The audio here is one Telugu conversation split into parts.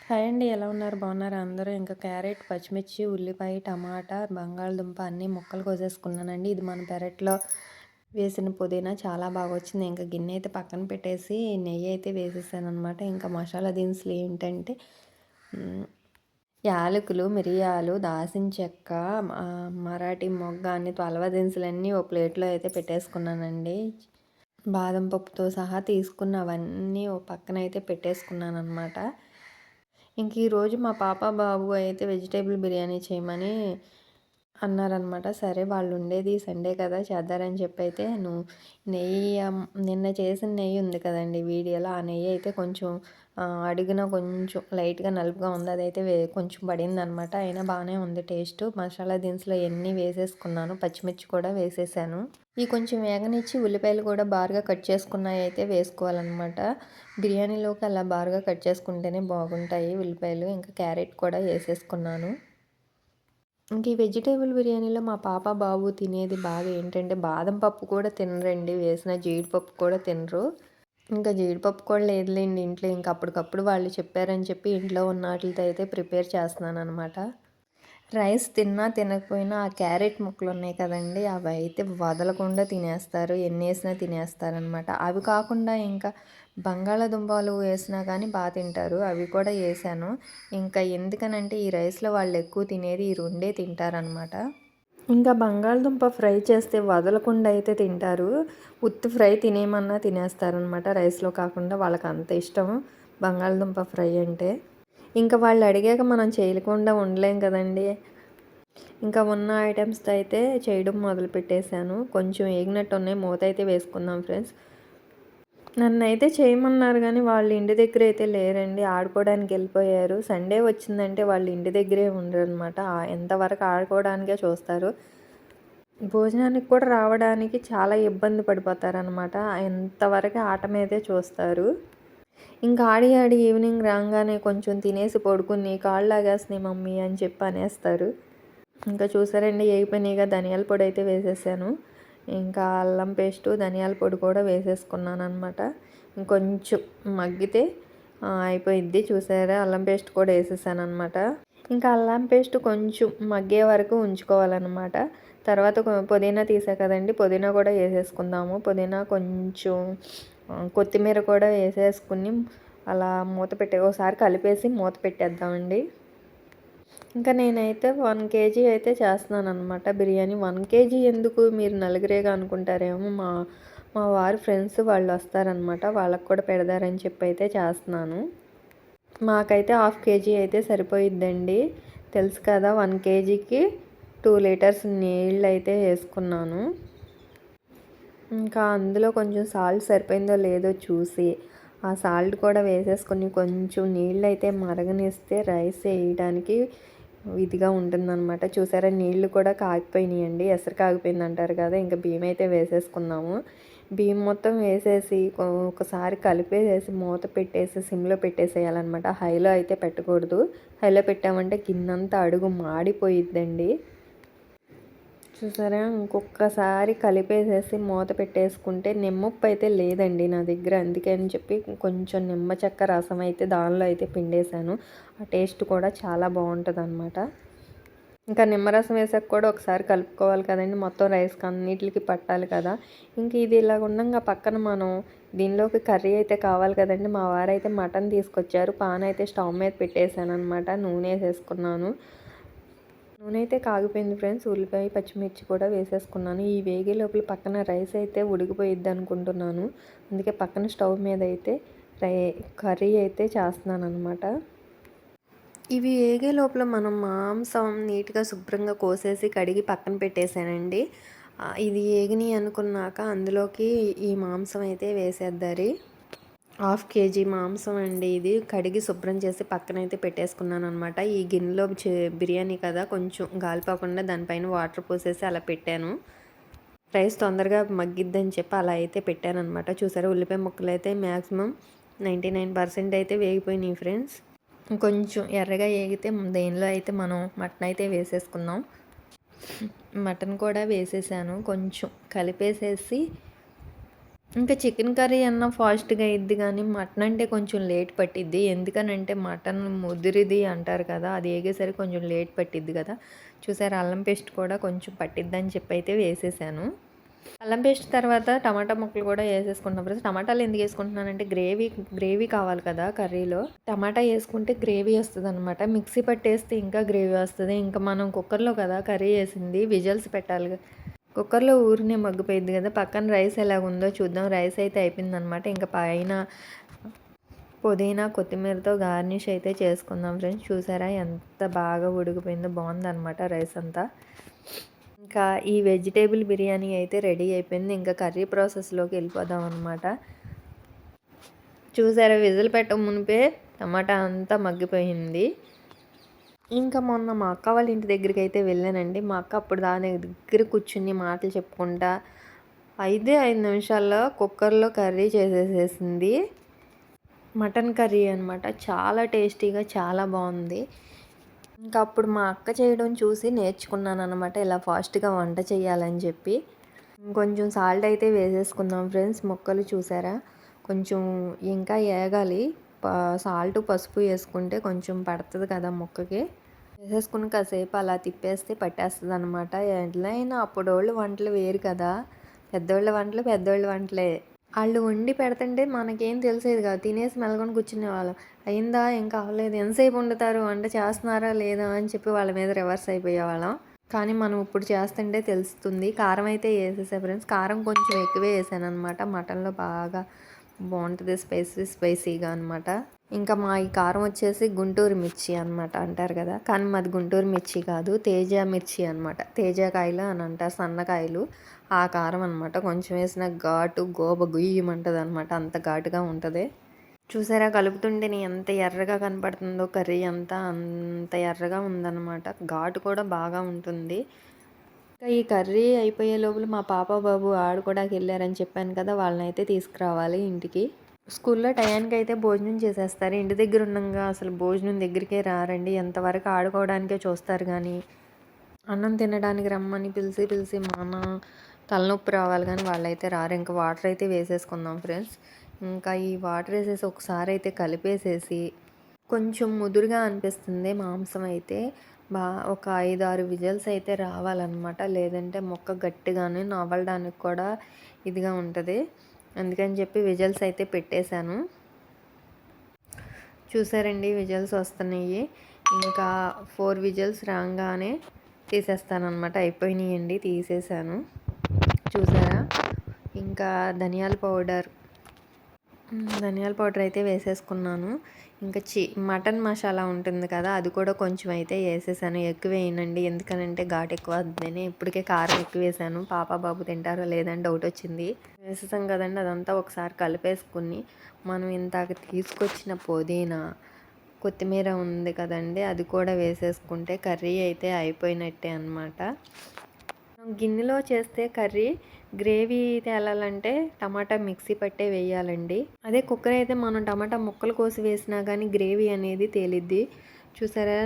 హాయ్ అండి. ఎలా ఉన్నారు? బాగున్నారా అందరూ? ఇంకా క్యారెట్, పచ్చిమిర్చి, ఉల్లిపాయ, టమాటా, బంగాళదుంప అన్నీ ముక్కలు కోసేసుకున్నానండి. ఇది మన పెరట్లో వేసిన పుదీనా చాలా బాగా వచ్చింది. ఇంకా గిన్నె అయితే పక్కన పెట్టేసి నెయ్యి అయితే వేసేసాననమాట. ఇంకా మసాలా దినుసులు ఏంటంటే హ్మ్, యాలకులు, మిరియాలు, దాల్చిన చెక్క, మరాఠీ మొగ్గ అన్ని పలవ దినుసులన్నీ ఓ ప్లేట్లో అయితే పెట్టేసుకున్నానండి. బాదం పప్పుతో సహా తీసుకున్నవన్నీ ఓ పక్కన అయితే పెట్టేసుకున్నానమాట. ఇంక ఈరోజు మా పాప, బాబు అయితే వెజిటేబుల్ బిర్యానీ చేయమని అన్నారనమాట. సరే వాళ్ళుండేది సండే కదా చేద్దారని చెప్పైతే నెయ్యి నిన్న చేసిన నెయ్యి ఉంది కదండీ వీడియోలో, ఆ నెయ్యి అయితే కొంచెం అడుగున కొంచెం లైట్‌గా నలుపుగా ఉంది. అదైతే కొంచెం పడిందనమాట. అయినా బాగానే ఉంది టేస్ట్. మసాలా దినుసులు అయన్నీ వేసేసుకున్నాను. పచ్చిమిర్చి కూడా వేసేసాను. ఇవి కొంచెం వేగనిచ్చి ఉల్లిపాయలు కూడా బారుగా కట్ చేసుకున్నయి అయితే వేసుకోవాలనమాట. బిర్యానీలోకి అలా బారుగా కట్ చేసుకుంటేనే బాగుంటాయి ఉల్లిపాయలు. ఇంకా క్యారెట్ కూడా వేసేసుకున్నాను. ఇంక ఈ వెజిటేబుల్ బిర్యానీలో మా పాప, బాబు తినేది బాగా ఏంటంటే బాదం పప్పు కూడా తినరండి. వేసిన జీడిపప్పు కూడా తినరు. ఇంకా జీడిపప్పు కూడా లేదులేండి ఇంట్లో. ఇంక అప్పటికప్పుడు వాళ్ళు చెప్పారని చెప్పి ఇంట్లో ఉన్న వాటిలతో అయితే ప్రిపేర్ చేస్తున్నాననమాట. రైస్ తిన్నా తినకపోయినా ఆ క్యారెట్ ముక్కలున్నాయి కదండీ! అవైతే వదలకుండా తినేస్తారు. ఎన్నేసినా తినేస్తారనమాట. అవి కాకుండా ఇంకా బంగాళాదుంపలు వేసినా కానీ తింటారు. అవి కూడా ఏశాను. ఇంకా ఎందుకనంటే ఈ రైస్‌లో వాళ్ళు ఎక్కువ తినేది ఈ రెండే తింటారనమాట. ఇంకా బంగాళదుంప ఫ్రై చేస్తే వదలకుండా అయితే తింటారు. ఉత్తి ఫ్రై తినేయమన్నా తినేస్తారనమాట. రైస్‌లో కాకుండా వాళ్ళకంత ఇష్టం బంగాళదుంప ఫ్రై అంటే. ఇంకా వాళ్ళు అడిగాక మనం చేయకుండా ఉండలేం కదండీ! ఇంకా ఉన్న ఐటెమ్స్‌తో అయితే చేయడం మొదలుపెట్టేసాను. కొంచెం ఏగినట్టున్నాయి. మూత అయితే వేసుకుందాం ఫ్రెండ్స్. నన్నైతే చేయమన్నారు గానీ వాళ్ళు ఇంటి దగ్గర అయితే లేరండి. ఆడుకోవడానికి వెళ్ళిపోయారు. సండే వచ్చిందంటే వాళ్ళు ఇంటి దగ్గరే ఉండరనమాట. ఎంతవరకు ఆడుకోవడానికే చూస్తారు. భోజనానికి కూడా రావడానికి చాలా ఇబ్బంది పడిపోతారనమాట. ఎంతవరకు ఆట మీదే చూస్తారు. ఇంకా ఆడి ఆడి ఈవినింగ్ రాంగానే కొంచెం తినేసి పడుకుని కాళ్ళు లాగేస్తున్నాయి మమ్మీ అని చెప్పి అనేస్తారు. ఇంకా చూసారండి ఏగిపోయినాయిగా ధనియాల పొడి అయితే వేసేసాను. ఇంకా అల్లం పేస్టు, ధనియాల పొడి కూడా వేసేసుకున్నానమాట. ఇంకొంచెం మగ్గితే అయిపోయిద్ది. చూసారా అల్లం పేస్ట్ కూడా వేసేసానమాట. ఇంకా అల్లం పేస్ట్ కొంచెం మగ్గే వరకు ఉంచుకోవాలన్నమాట. తర్వాత పుదీనా తీసా కదండి, పుదీనా కూడా వేసేసుకుందాము. పుదీనా కొంచెం కొత్తిమీర కూడా వేసేసుకుని అలా మూత ఒకసారి కలిపేసి మూత పెట్టేద్దామండి. ఇంకా నేనైతే 1 కేజీ అయితే చేస్తున్నాననమాట బిర్యానీ. 1 కేజీ ఎందుకు మీరు నలుగురేగా అనుకుంటారేమో. మా మా వారి ఫ్రెండ్స్ వాళ్ళు వస్తారనమాట. వాళ్ళకి కూడా పెడదారని చెప్పి అయితే చేస్తున్నాను. మాకైతే 1/2 కేజీ అయితే సరిపోయిద్దండి. తెలుసు కదా 1 కేజీకి 2 లీటర్స్ నీళ్ళు అయితే వేసుకున్నాను. ఇంకా అందులో కొంచెం సాల్ట్ సరిపోయిందో లేదో చూసి ఆ సాల్ట్ కూడా వేసేసుకొని కొంచెం నీళ్ళు అయితే మరగనిస్తే రైస్ వేయడానికి ఇదిగా ఉంటుందన్నమాట. చూసారా నీళ్ళు కూడా కాగిపోయినాయండి. ఎసరు కాగిపోయింది అంటారు కదా. ఇంకా బియ్యం అయితే వేసేసుకుందాము. బియ్యం మొత్తం వేసేసి ఒకసారి కలిపేసేసి మూత పెట్టేసి సిమ్లో పెట్టేసేయాలన్నమాట. హైలో అయితే పెట్టకూడదు. హైలో పెట్టామంటే గిన్నంతా అడుగు మాడిపోయిద్దండి. చూసారా ఇంకొకసారి కలిపేసేసి మూత పెట్టేసుకుంటే నిమ్మప్పు అయితే లేదండి నా దగ్గర. అందుకని చెప్పి కొంచెం నిమ్మ చెక్క రసం అయితే దానిలో అయితే పిండేశాను. ఆ టేస్ట్ కూడా చాలా బాగుంటుంది. ఇంకా నిమ్మరసం వేసాక కూడా ఒకసారి కలుపుకోవాలి కదండి. మొత్తం రైస్కి అన్నిటికి పట్టాలి కదా. ఇంక ఇది ఇలా ఉండగా పక్కన మనం దీనిలోకి కర్రీ అయితే కావాలి కదండి. మా వారైతే మటన్ తీసుకొచ్చారు. పాన్ అయితే స్టవ్ మీద పెట్టేశాను అనమాట. నూనె వేసేసుకున్నాను. నూనె అయితే కాగిపోయింది ఫ్రెండ్స్. ఉల్లిపాయ, పచ్చిమిర్చి కూడా వేసేసుకున్నాను. ఈ వేగే లోపల పక్కన రైస్ అయితే ఉడికిపోయిద్ది అనుకుంటున్నాను. అందుకే పక్కన స్టవ్ మీద అయితే కర్రీ అయితే చేస్తున్నాను అనమాట. ఇవి వేగే లోపల మనం మాంసం నీట్గా శుభ్రంగా కోసేసి కడిగి పక్కన పెట్టేశానండి. ఇది ఏగినాయి అనుకున్నాక అందులోకి ఈ మాంసం అయితే వేసేద్దారి. 1/2 కేజీ మాంసం అండి ఇది. కడిగి శుభ్రం చేసి పక్కనైతే పెట్టేసుకున్నాను అనమాట. ఈ గిన్నెలో బిర్యానీ కదా కొంచెం గాలిపోకుండా దానిపైన వాటర్ పోసేసి అలా పెట్టాను. రైస్ తొందరగా మగ్గిద్దని చెప్పి అలా అయితే పెట్టాను అనమాట. చూసారా ఉల్లిపాయ ముక్కలు అయితే మ్యాక్సిమం 99% అయితే వేగిపోయినాయి ఫ్రెండ్స్. కొంచెం ఎర్రగా ఏగితే దేనిలో అయితే మనం మటన్ అయితే వేసేసుకుందాం. మటన్ కూడా వేసేసాను. కొంచెం కలిపేసేసి ఇంకా చికెన్ కర్రీ అన్నా ఫాస్ట్‌గా అయ్యిద్ది గానీ, మటన్ అంటే కొంచెం లేట్ పట్టిద్ది. ఎందుకనంటే మటన్ ముదిరిది అంటారు కదా! అది ఏగేసరికి కొంచెం లేట్ పట్టిద్ది కదా! చూసారా అల్లం పేస్ట్ కూడా కొంచెం పట్టిద్దని చెప్పి అయితే వేసేసాను. అల్లం పేస్ట్ తర్వాత టమాటా ముక్కలు కూడా ఏసేసుకుంటున్నాం ఫ్రెండ్స్. టమాటాలు ఎందుకు ఏసుకుంటున్నానంటే గ్రేవీ కావాలి కదా కర్రీలో. టమాటా ఏసుకుంటే గ్రేవీ వస్తదనమాట. మిక్సీ పట్టేస్తే ఇంకా గ్రేవీ వస్తది. ఇంకా మనం కుక్కర్‌లో కదా కర్రీ ఏసింది. విజిల్స్ పెట్టాలిగా. కుక్కర్‌లో ఊరినే మగ్గిపోయిద్ది కదా! పక్కన రైస్ ఎలాగుందో చూద్దాం. రైస్ అయితే అయిపోయిందనమాట. ఇంకా పైన పుదీనా, కొత్తిమీరతో గార్నిష్ అయితే చేసుకుందాం ఫ్రెండ్స్. చూసారా ఎంత బాగా ఉడికిపోయిందో బావుందనమాట రైస్ అంతా. ఇంకా ఈ వెజిటేబుల్ బిర్యానీ అయితే రెడీ అయిపోయింది. ఇంకా కర్రీ ప్రాసెస్‌లోకి వెళ్ళిపోదాం అనమాట. చూసారా విజిల్ పెట్టక మునిపే టమాటా అంతా మగ్గిపోయింది. ఇంకా మొన్న మా అక్క వాళ్ళ ఇంటి దగ్గరికైతే వెళ్ళానండి. మా అక్క అప్పుడు దాని దగ్గర కూర్చుని మాటలు చెప్పుకుంటా 5 నిమిషాల్లో కుక్కర్‌లో కర్రీ చేసేసేసింది. మటన్ కర్రీ అనమాట. చాలా టేస్టీగా చాలా బావుంది. ఇంకా అప్పుడు మా అక్క చేయడం చూసి నేర్చుకున్నాననమాట. ఇలా ఫాస్ట్‌గా వంట చేయాలని చెప్పి. కొంచెం సాల్ట్ అయితే వేసేసుకుందాం ఫ్రెండ్స్. ముక్కలు చూసారా? కొంచెం ఇంకా ఏగాలి. ప సాల్టు, పసుపు ఏసుకుంటే కొంచెం పడతది కదా ముక్కకి. వేసేసుకుని కాసేపు అలా తిప్పేస్తే పట్టేస్తదనమాట. ఎట్లైనా అప్పుడోళ్ళు వంటలు వేరు కదా! పెద్దోళ్ళ వంటలు పెద్దోళ్ళ వంటలే. ఆళ్ళు వండి పెడుతుంటే మనకేం తెలిసేది కాదు. తినేసి మెలకొని కూర్చునేవాళ్ళం. అయిందా? ఇంకా అవ్వలేదు. ఎంతసేపు వండుతారు? వంట చేస్తున్నారా లేదా? అని చెప్పి వాళ్ళ మీద రివర్స్ అయిపోయేవాళ్ళం. కానీ మనం ఇప్పుడు చేస్తుంటే తెలుస్తుంది. కారం అయితే ఏసేసా ఫ్రెండ్స్. కారం కొంచెం ఎక్కువే ఏసాననమాట. మటన్‌లో బాగా బావుంటది స్పైసీగా అనమాట. ఇంకా మా ఈ కారం వచ్చేసి గుంటూరు మిర్చి అనమాట అంటారు కదా! కానీ మాది గుంటూరు మిర్చి కాదు. తేజ మిర్చి అనమాట. తేజ కాయలు అని అంటారు సన్నకాయలు. ఆ కారం అనమాట. కొంచెం వేసిన ఘాటు గుయ్యమంటదనమాట. అంత ఘాటుగా ఉంటది. చూసారా కలుపుతుంటేనే ఎంత ఎర్రగా కనపడుతుందో కర్రీ అంతా అంత ఎర్రగా ఉందనమాట. ఘాటు కూడా బాగా ఉంటుంది. ఇంకా ఈ కర్రీ అయిపోయే లోపల మా పాప, బాబు ఆడుకోవడానికి వెళ్ళారని చెప్పాను కదా! వాళ్ళనైతే తీసుకురావాలి ఇంటికి. స్కూల్లో టయానికైతే భోజనం చేసేస్తారు. ఇంటి దగ్గర ఉండంగా అసలు భోజనం దగ్గరికే రారండి. ఎంతవరకు ఆడుకోవడానికే చూస్తారు గానీ, అన్నం తినడానికి రమ్మని పిలిచి మన తలనొప్పి రావాలి గానీ వాళ్ళైతే రారు. ఇంకా వాటర్ అయితే వేసేసుకుందాం ఫ్రెండ్స్. ఇంకా ఈ వాటర్ వేసేసి ఒకసారి అయితే కలిపేసేసి కొంచెం ముదురుగా అనిపిస్తుంది మాంసం అయితే. ఒక 5, 6 విజిల్స్ అయితే రావాలన్నమాట. లేదంటే ముక్క గట్టిగానే నవలడానికి కూడా ఇదిగా ఉంటది. అందుకని చెప్పి విజిల్స్ అయితే పెట్టేశాను. చూసారండి విజిల్స్ వస్తున్నాయి. ఇంకా 4 విజిల్స్ రాంగానే తీసేస్తానన్నమాట. అయిపోయినాయండి తీసేసాను. చూసారా? ఇంకా ధనియాల పౌడర్ అయితే వేసేసుకున్నాను. ఇంకా మటన్ మసాలా ఉంటుంది కదా! అది కూడా కొంచెం అయితే వేసేసాను. ఎక్కువ వేయనండి. ఎందుకనంటే ఘాటు ఎక్కువ వద్దని. ఇప్పటికే కారం ఎక్కువ వేసాను. పాప, బాబు తింటారో లేదని డౌట్ వచ్చింది. వేసేసాం కదండి అదంతా ఒకసారి కలిపేసుకుని మనం ఇందాక తీసుకొచ్చిన పుదీనా, కొత్తిమీర ఉంది కదండి అది కూడా వేసేసుకుంటే కర్రీ అయితే అయిపోయినట్టే అనమాట. గిన్నెలో చేస్తే కర్రీ గ్రేవీ తేలాలంటే టమాటా మిక్సీ పట్టే వేయాలండి. అదే కుక్కర్ అయితే మనం టమాటా ముక్కలు కోసి వేసినా కానీ గ్రేవీ అనేది తేలిద్ది. చూసారా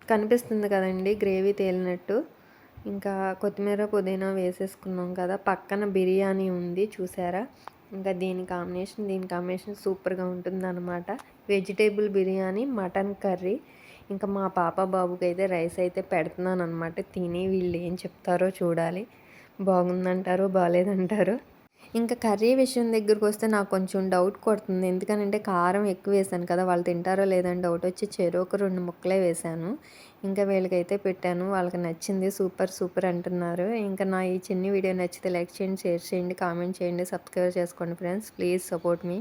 కనిపిస్తుంది కదండి గ్రేవీ తేలినట్టు. ఇంకా కొత్తిమీర, పుదీనా వేసేసుకున్నాం కదా! పక్కన బిర్యానీ ఉంది చూసారా? ఇంకా దీని కాంబినేషన్ సూపర్‌గా ఉంటుందన్నమాట. Vegetable biryani, mutton curry. ఇంకా మా పాప, బాబుకైతే రైస్ అయితే పెడుతున్నాననమాట. తిని వీళ్ళు ఏం చెప్తారో చూడాలి. బాగుందంటారో, బాలేదంటారో. ఇంకా కర్రీ విషయం దగ్గరకొస్తే నాకు కొంచెం డౌట్ కొడుతుంది. ఎందుకనంటే కారం ఎక్కువ వేసాను కదా! వాళ్ళు తింటారో లేదని డౌట్ వచ్చి చెరొక 2 ముక్కలే వేశాను. ఇంకా వీళ్ళకైతే పెట్టాను. వాళ్ళకి నచ్చింది. సూపర్ అంటున్నారు. ఇంకా నా ఈ చిన్ని వీడియో నచ్చితే లైక్ చేయండి, షేర్ చేయండి, కామెంట్ చేయండి, సబ్స్క్రైబ్ చేసుకోండి ఫ్రెండ్స్. Please support me.